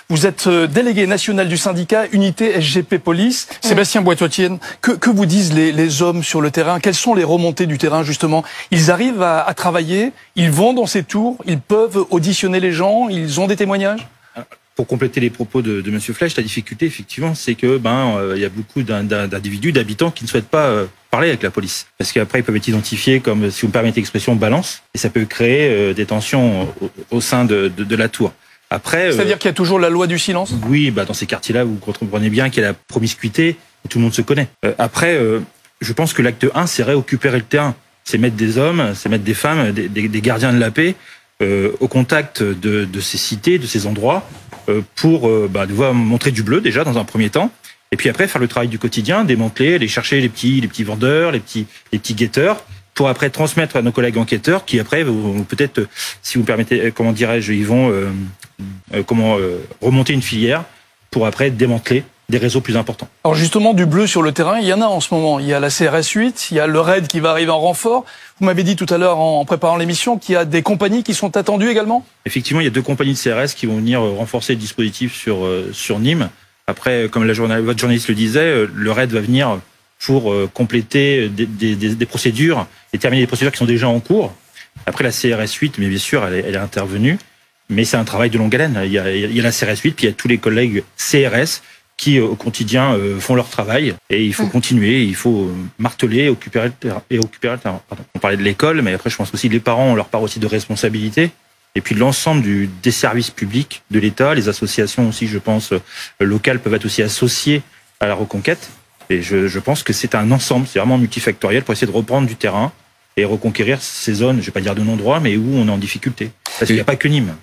Vous êtes délégué national du syndicat Unité SGP Police. Sébastien Boitotienne, que vous disent les hommes sur le terrain? Quelles sont les remontées du terrain, justement? Ils arrivent à travailler, ils vont dans ces tours, ils peuvent auditionner les gens, ils ont des témoignages? Pour compléter les propos de M. Flech, la difficulté, effectivement, c'est que il y a beaucoup d'individus, d'habitants qui ne souhaitent pas parler avec la police. Parce qu'après, ils peuvent être identifiés comme, si vous me permettez l'expression, balance. Et ça peut créer des tensions au sein de la tour. Après, c'est-à-dire qu'il y a toujours la loi du silence? Oui, dans ces quartiers-là, vous comprenez bien qu'il y a la promiscuité, et tout le monde se connaît. Après, je pense que l'acte 1, c'est récupérer le terrain. C'est mettre des hommes, c'est mettre des femmes, des gardiens de la paix au contact de ces cités, de ces endroits, pour devoir montrer du bleu déjà dans un premier temps. Et puis après, faire le travail du quotidien, démanteler, aller chercher les petits vendeurs, les petits guetteurs, pour après transmettre à nos collègues enquêteurs qui après peut-être, si vous permettez, comment dirais-je, ils vont remonter une filière pour après démanteler des réseaux plus importants. Alors justement, du bleu sur le terrain, il y en a en ce moment. Il y a la CRS 8, il y a le RAID qui va arriver en renfort. Vous m'avez dit tout à l'heure en préparant l'émission qu'il y a des compagnies qui sont attendues également? Effectivement, il y a 2 compagnies de CRS qui vont venir renforcer le dispositif sur Nîmes. Après, comme votre journaliste le disait, le RAID va venir pour compléter des procédures et terminer des procédures qui sont déjà en cours. Après, la CRS 8, mais bien sûr, elle est intervenue. Mais c'est un travail de longue haleine. Il y a la CRS 8, puis il y a tous les collègues CRS qui, au quotidien, font leur travail. Et il faut continuer, il faut marteler et occuper le terrain. Pardon. On parlait de l'école, mais après, je pense aussi que les parents ont leur part aussi de responsabilité. Et puis l'ensemble des services publics de l'État, les associations aussi, je pense, locales peuvent être aussi associées à la reconquête. Et je pense que c'est un ensemble, c'est vraiment multifactoriel pour essayer de reprendre du terrain et reconquérir ces zones, je ne vais pas dire de non-droit, mais où on est en difficulté. Parce qu'il n'y a pas que Nîmes.